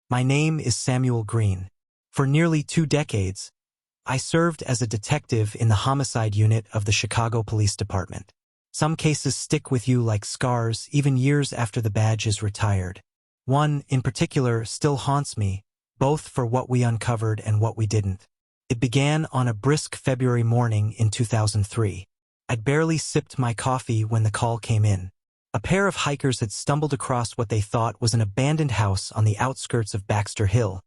My name is Samuel Green. For nearly 2 decades, I served as a detective in the homicide unit of the Chicago Police Department. Some cases stick with you like scars even years after the badge is retired. One, in particular, still haunts me, both for what we uncovered and what we didn't. It began on a brisk February morning in 2003. I'd barely sipped my coffee when the call came in. A pair of hikers had stumbled across what they thought was an abandoned house on the outskirts of Baxter Hill,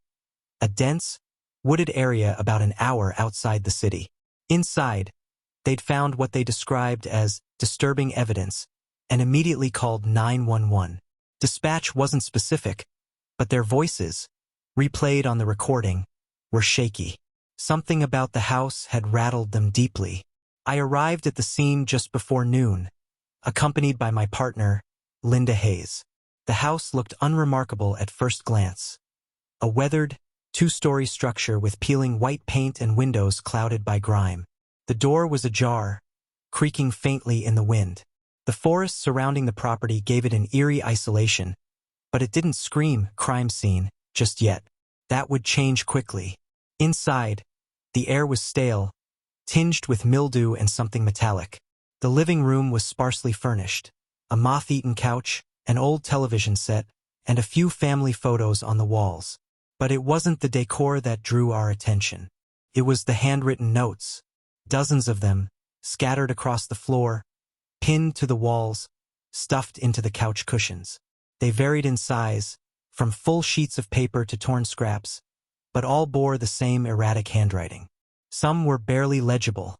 a dense, wooded area about an hour outside the city. Inside, they'd found what they described as disturbing evidence and immediately called 911. Dispatch wasn't specific, but their voices, replayed on the recording, were shaky. Something about the house had rattled them deeply. I arrived at the scene just before noon, accompanied by my partner, Linda Hayes. The house looked unremarkable at first glance. A weathered, 2-story structure with peeling white paint and windows clouded by grime. The door was ajar, creaking faintly in the wind. The forest surrounding the property gave it an eerie isolation, but it didn't scream crime scene just yet. That would change quickly. Inside, the air was stale, tinged with mildew and something metallic. The living room was sparsely furnished, a moth-eaten couch, an old television set, and a few family photos on the walls. But it wasn't the decor that drew our attention. It was the handwritten notes, dozens of them, scattered across the floor, pinned to the walls, stuffed into the couch cushions. They varied in size, from full sheets of paper to torn scraps, but all bore the same erratic handwriting. Some were barely legible.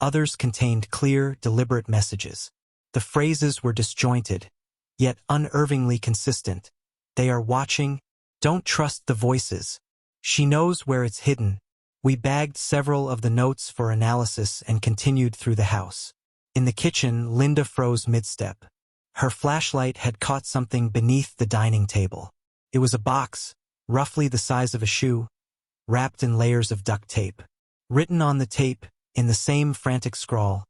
Others contained clear, deliberate messages. The phrases were disjointed, yet unervingly consistent. They are watching. Don't trust the voices. She knows where it's hidden. We bagged several of the notes for analysis and continued through the house. In the kitchen, Linda froze mid-step. Her flashlight had caught something beneath the dining table. It was a box, roughly the size of a shoe, wrapped in layers of duct tape. Written on the tape, in the same frantic scrawl,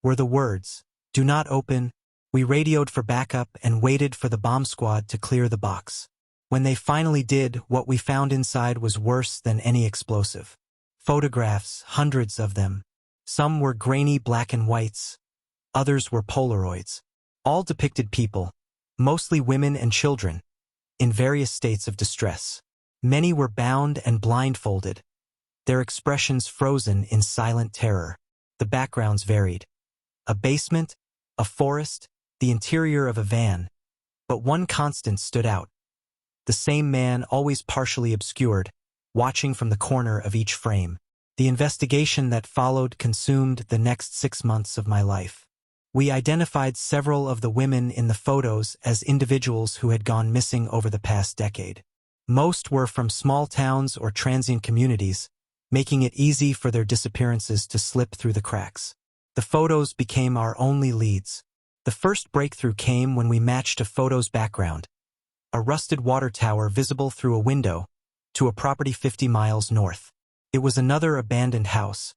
were the words, "Do not open." We radioed for backup and waited for the bomb squad to clear the box. When they finally did, what we found inside was worse than any explosive. Photographs, hundreds of them. Some were grainy black and whites. Others were Polaroids. All depicted people, mostly women and children, in various states of distress. Many were bound and blindfolded, their expressions frozen in silent terror. The backgrounds varied. A basement, a forest, the interior of a van. But one constant stood out. The same man, always partially obscured, watching from the corner of each frame. The investigation that followed consumed the next 6 months of my life. We identified several of the women in the photos as individuals who had gone missing over the past decade. Most were from small towns or transient communities, making it easy for their disappearances to slip through the cracks. The photos became our only leads. The first breakthrough came when we matched a photo's background, a rusted water tower visible through a window, to a property 50 miles north. It was another abandoned house,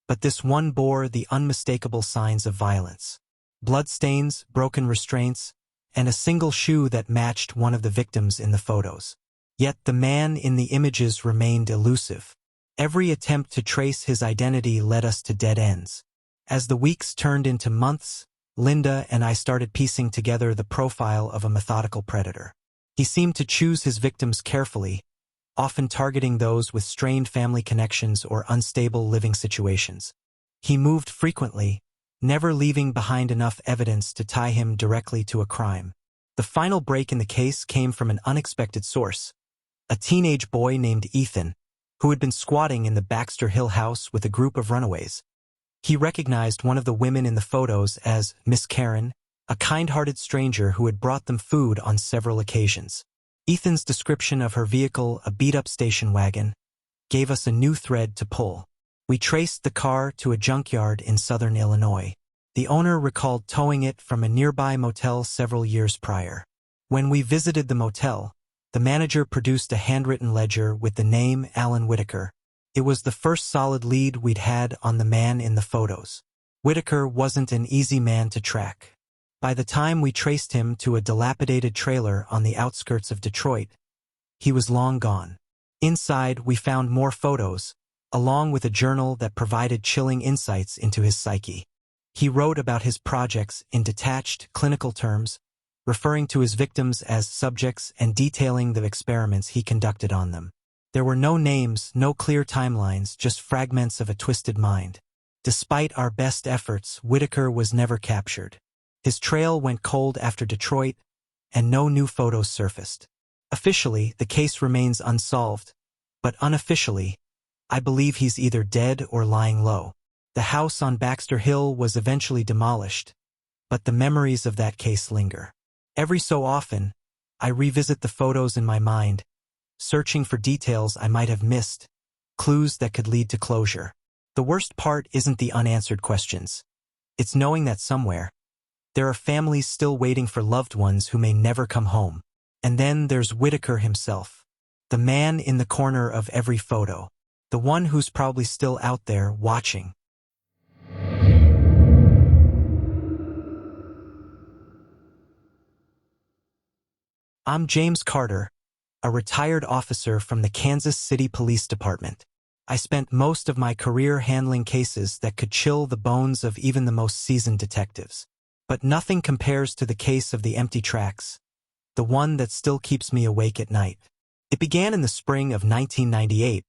but this one bore the unmistakable signs of violence. Bloodstains, broken restraints, and a single shoe that matched one of the victims in the photos. Yet the man in the images remained elusive. Every attempt to trace his identity led us to dead ends. As the weeks turned into months, Linda and I started piecing together the profile of a methodical predator. He seemed to choose his victims carefully, often targeting those with strained family connections or unstable living situations. He moved frequently, never leaving behind enough evidence to tie him directly to a crime. The final break in the case came from an unexpected source. A teenage boy named Ethan, who had been squatting in the Baxter Hill house with a group of runaways. He recognized one of the women in the photos as Miss Karen, a kind-hearted stranger who had brought them food on several occasions. Ethan's description of her vehicle, a beat-up station wagon, gave us a new thread to pull. We traced the car to a junkyard in southern Illinois. The owner recalled towing it from a nearby motel several years prior. When we visited the motel, the manager produced a handwritten ledger with the name Alan Whitaker. It was the first solid lead we'd had on the man in the photos. Whitaker wasn't an easy man to track. By the time we traced him to a dilapidated trailer on the outskirts of Detroit, he was long gone. Inside, we found more photos, along with a journal that provided chilling insights into his psyche. He wrote about his projects in detached, clinical terms, referring to his victims as subjects and detailing the experiments he conducted on them. There were no names, no clear timelines, just fragments of a twisted mind. Despite our best efforts, Whitaker was never captured. His trail went cold after Detroit, and no new photos surfaced. Officially, the case remains unsolved, but unofficially, I believe he's either dead or lying low. The house on Baxter Hill was eventually demolished, but the memories of that case linger. Every so often, I revisit the photos in my mind, searching for details I might have missed, clues that could lead to closure. The worst part isn't the unanswered questions. It's knowing that somewhere, there are families still waiting for loved ones who may never come home. And then there's Whitaker himself, the man in the corner of every photo, the one who's probably still out there watching. I'm James Carter, a retired officer from the Kansas City Police Department. I spent most of my career handling cases that could chill the bones of even the most seasoned detectives. But nothing compares to the case of the empty tracks, the one that still keeps me awake at night. It began in the spring of 1998,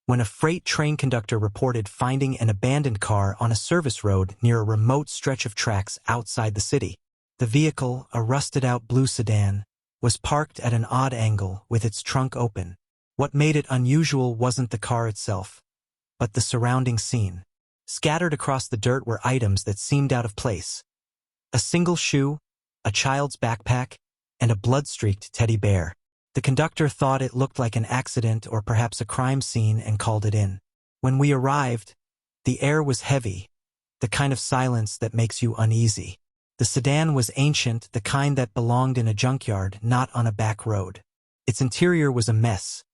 when a freight train conductor reported finding an abandoned car on a service road near a remote stretch of tracks outside the city. The vehicle, a rusted-out blue sedan, was parked at an odd angle with its trunk open. What made it unusual wasn't the car itself, but the surrounding scene. Scattered across the dirt were items that seemed out of place. A single shoe, a child's backpack, and a blood-streaked teddy bear. The conductor thought it looked like an accident or perhaps a crime scene and called it in. When we arrived, the air was heavy, the kind of silence that makes you uneasy. The sedan was ancient, the kind that belonged in a junkyard, not on a back road. Its interior was a mess.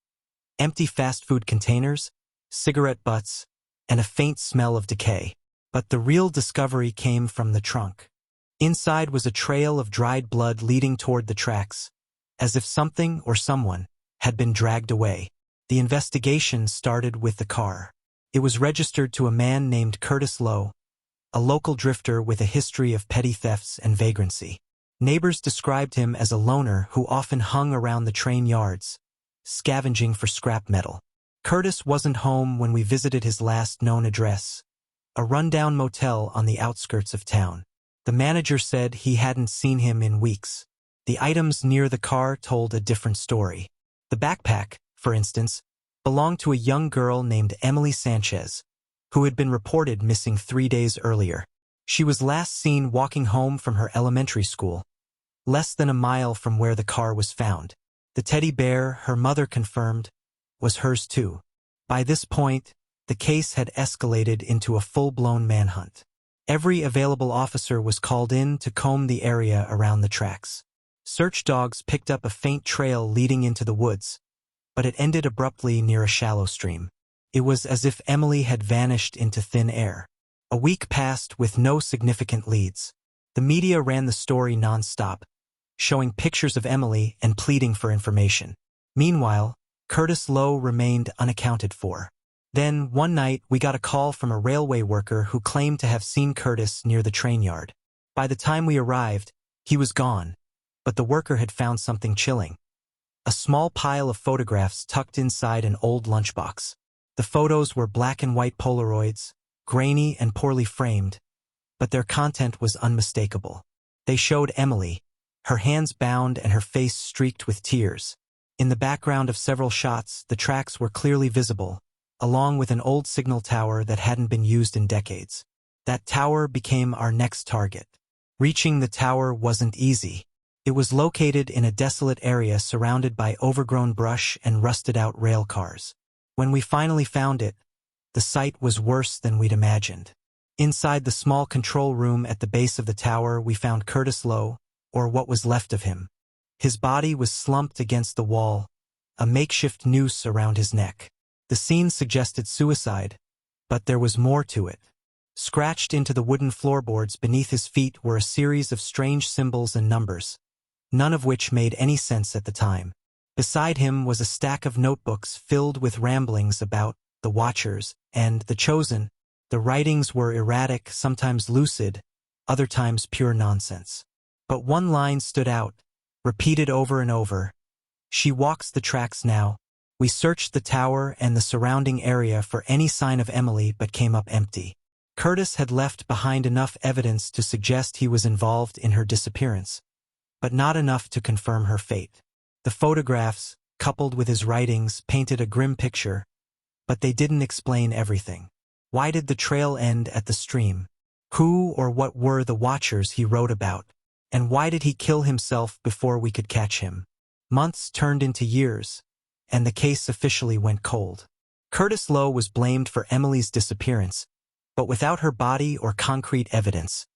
Empty fast food containers, cigarette butts, and a faint smell of decay. But the real discovery came from the trunk. Inside was a trail of dried blood leading toward the tracks, as if something or someone had been dragged away. The investigation started with the car. It was registered to a man named Curtis Lowe, a local drifter with a history of petty thefts and vagrancy. Neighbors described him as a loner who often hung around the train yards, scavenging for scrap metal. Curtis wasn't home when we visited his last known address, a rundown motel on the outskirts of town. The manager said he hadn't seen him in weeks. The items near the car told a different story. The backpack, for instance, belonged to a young girl named Emily Sanchez, who had been reported missing 3 days earlier. She was last seen walking home from her elementary school, less than a mile from where the car was found. The teddy bear, her mother confirmed, was hers too. By this point, the case had escalated into a full-blown manhunt. Every available officer was called in to comb the area around the tracks. Search dogs picked up a faint trail leading into the woods, but it ended abruptly near a shallow stream. It was as if Emily had vanished into thin air. A week passed with no significant leads. The media ran the story non-stop, showing pictures of Emily and pleading for information. Meanwhile, Curtis Lowe remained unaccounted for. Then, one night, we got a call from a railway worker who claimed to have seen Curtis near the train yard. By the time we arrived, he was gone, but the worker had found something chilling. A small pile of photographs tucked inside an old lunchbox. The photos were black and white Polaroids, grainy and poorly framed, but their content was unmistakable. They showed Emily, her hands bound and her face streaked with tears. In the background of several shots, the tracks were clearly visible, along with an old signal tower that hadn't been used in decades. That tower became our next target. Reaching the tower wasn't easy. It was located in a desolate area surrounded by overgrown brush and rusted-out rail cars. When we finally found it, the sight was worse than we'd imagined. Inside the small control room at the base of the tower, we found Curtis Lowe, or what was left of him. His body was slumped against the wall, a makeshift noose around his neck. The scene suggested suicide, but there was more to it. Scratched into the wooden floorboards beneath his feet were a series of strange symbols and numbers, none of which made any sense at the time. Beside him was a stack of notebooks filled with ramblings about the Watchers and the Chosen. The writings were erratic, sometimes lucid, other times pure nonsense. But one line stood out, repeated over and over. "She walks the tracks now." We searched the tower and the surrounding area for any sign of Emily but came up empty. Curtis had left behind enough evidence to suggest he was involved in her disappearance, but not enough to confirm her fate. The photographs, coupled with his writings, painted a grim picture, but they didn't explain everything. Why did the trail end at the stream? Who or what were the Watchers he wrote about? And why did he kill himself before we could catch him? Months turned into years, and the case officially went cold. Curtis Lowe was blamed for Emily's disappearance, but without her body or concrete evidence,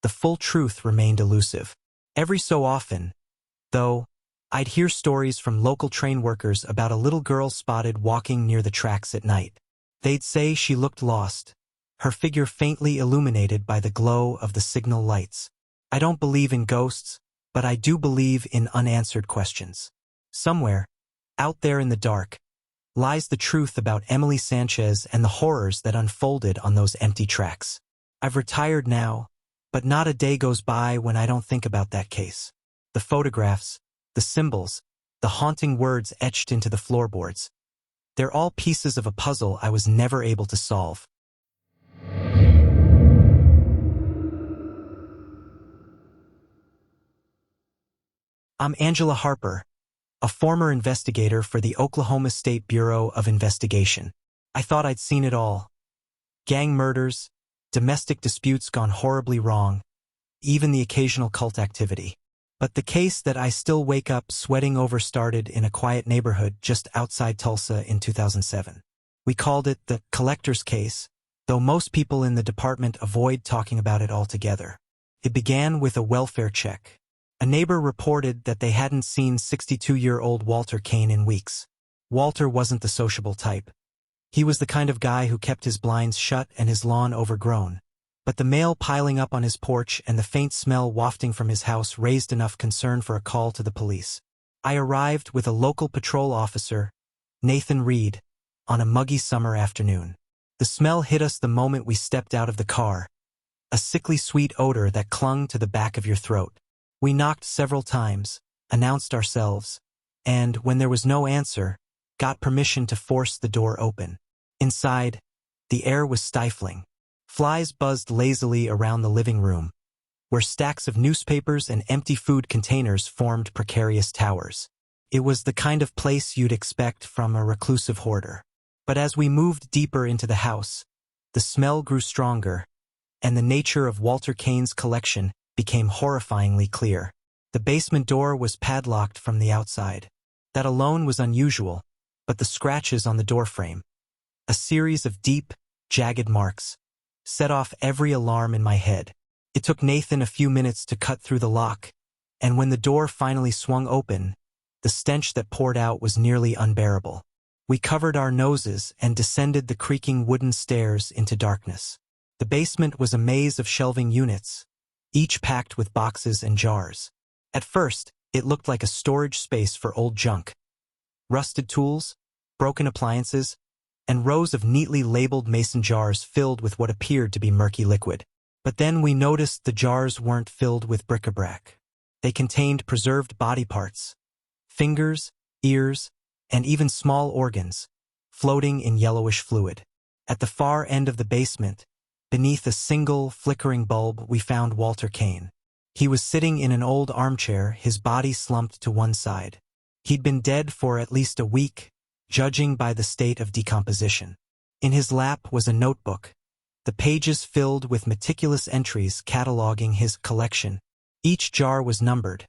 the full truth remained elusive. Every so often, though, I'd hear stories from local train workers about a little girl spotted walking near the tracks at night. They'd say she looked lost, her figure faintly illuminated by the glow of the signal lights. I don't believe in ghosts, but I do believe in unanswered questions. Somewhere, out there in the dark, lies the truth about Emily Sanchez and the horrors that unfolded on those empty tracks. I've retired now, but not a day goes by when I don't think about that case. The photographs, the symbols, the haunting words etched into the floorboards. They're all pieces of a puzzle I was never able to solve. I'm Angela Harper, a former investigator for the Oklahoma State Bureau of Investigation. I thought I'd seen it all. Gang murders, domestic disputes gone horribly wrong, even the occasional cult activity. But the case that I still wake up sweating over started in a quiet neighborhood just outside Tulsa in 2007. We called it the collector's case, though most people in the department avoid talking about it altogether. It began with a welfare check. A neighbor reported that they hadn't seen 62-year-old Walter Kane in weeks. Walter wasn't the sociable type. He was the kind of guy who kept his blinds shut and his lawn overgrown. But the mail piling up on his porch and the faint smell wafting from his house raised enough concern for a call to the police. I arrived with a local patrol officer, Nathan Reed, on a muggy summer afternoon. The smell hit us the moment we stepped out of the car, a sickly sweet odor that clung to the back of your throat. We knocked several times, announced ourselves, and, when there was no answer, got permission to force the door open. Inside, the air was stifling. Flies buzzed lazily around the living room, where stacks of newspapers and empty food containers formed precarious towers. It was the kind of place you'd expect from a reclusive hoarder. But as we moved deeper into the house, the smell grew stronger, and the nature of Walter Kane's collection became horrifyingly clear. The basement door was padlocked from the outside. That alone was unusual, but the scratches on the doorframe, a series of deep, jagged marks, set off every alarm in my head. It took Nathan a few minutes to cut through the lock, and when the door finally swung open, the stench that poured out was nearly unbearable. We covered our noses and descended the creaking wooden stairs into darkness. The basement was a maze of shelving units, each packed with boxes and jars. At first, it looked like a storage space for old junk. Rusted tools, broken appliances, and rows of neatly labeled mason jars filled with what appeared to be murky liquid. But then we noticed the jars weren't filled with bric-a-brac. They contained preserved body parts, fingers, ears, and even small organs, floating in yellowish fluid. At the far end of the basement, beneath a single, flickering bulb, we found Walter Kane. He was sitting in an old armchair, his body slumped to one side. He'd been dead for at least a week, judging by the state of decomposition. In his lap was a notebook, the pages filled with meticulous entries cataloging his collection. Each jar was numbered,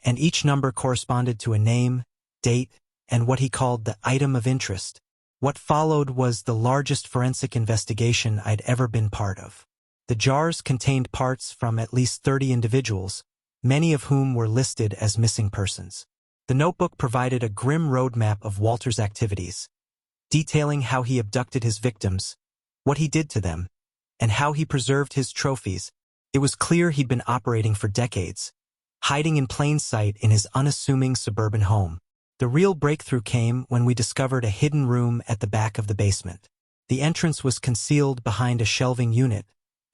and each number corresponded to a name, date, and what he called the item of interest. What followed was the largest forensic investigation I'd ever been part of. The jars contained parts from at least 30 individuals, many of whom were listed as missing persons. The notebook provided a grim roadmap of Walter's activities, detailing how he abducted his victims, what he did to them, and how he preserved his trophies. It was clear he'd been operating for decades, hiding in plain sight in his unassuming suburban home. The real breakthrough came when we discovered a hidden room at the back of the basement. The entrance was concealed behind a shelving unit,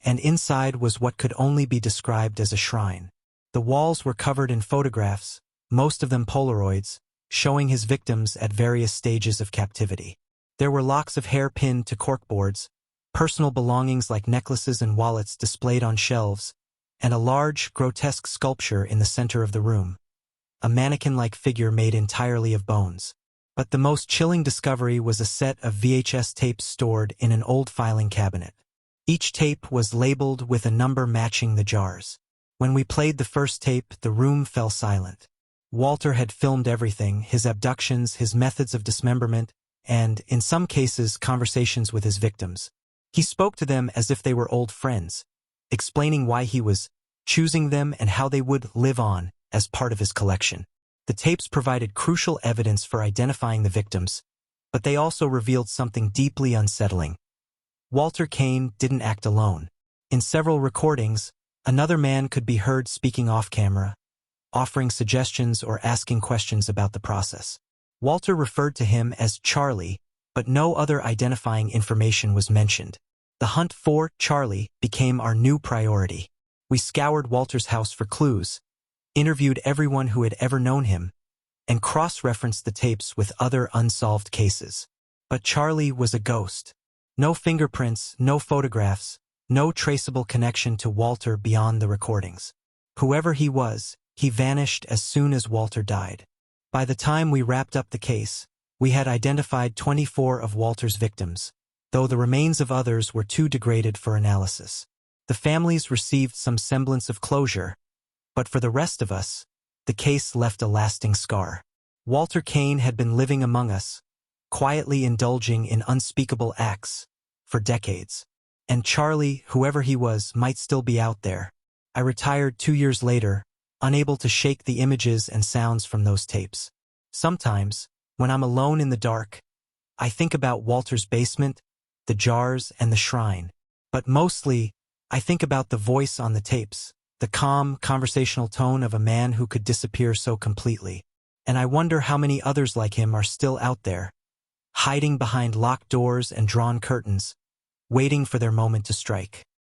and inside was what could only be described as a shrine. The walls were covered in photographs, most of them Polaroids, showing his victims at various stages of captivity. There were locks of hair pinned to corkboards, personal belongings like necklaces and wallets displayed on shelves, and a large, grotesque sculpture in the center of the room, a mannequin-like figure made entirely of bones. But the most chilling discovery was a set of VHS tapes stored in an old filing cabinet. Each tape was labeled with a number matching the jars. When we played the first tape, the room fell silent. Walter had filmed everything: his abductions, his methods of dismemberment, and, in some cases, conversations with his victims. He spoke to them as if they were old friends, explaining why he was choosing them and how they would live on as part of his collection. The tapes provided crucial evidence for identifying the victims, but they also revealed something deeply unsettling. Walter Kane didn't act alone. In several recordings, another man could be heard speaking off-camera, offering suggestions or asking questions about the process. Walter referred to him as Charlie, but no other identifying information was mentioned. The hunt for Charlie became our new priority. We scoured Walter's house for clues, interviewed everyone who had ever known him, and cross-referenced the tapes with other unsolved cases. But Charlie was a ghost. No fingerprints, no photographs, no traceable connection to Walter beyond the recordings. Whoever he was, he vanished as soon as Walter died. By the time we wrapped up the case, we had identified 24 of Walter's victims, though the remains of others were too degraded for analysis. The families received some semblance of closure, but for the rest of us, the case left a lasting scar. Walter Kane had been living among us, quietly indulging in unspeakable acts, for decades. And Charlie, whoever he was, might still be out there. I retired 2 years later, unable to shake the images and sounds from those tapes. Sometimes, when I'm alone in the dark, I think about Walter's basement, the jars, and the shrine. But mostly, I think about the voice on the tapes, the calm, conversational tone of a man who could disappear so completely. And I wonder how many others like him are still out there, hiding behind locked doors and drawn curtains, waiting for their moment to strike.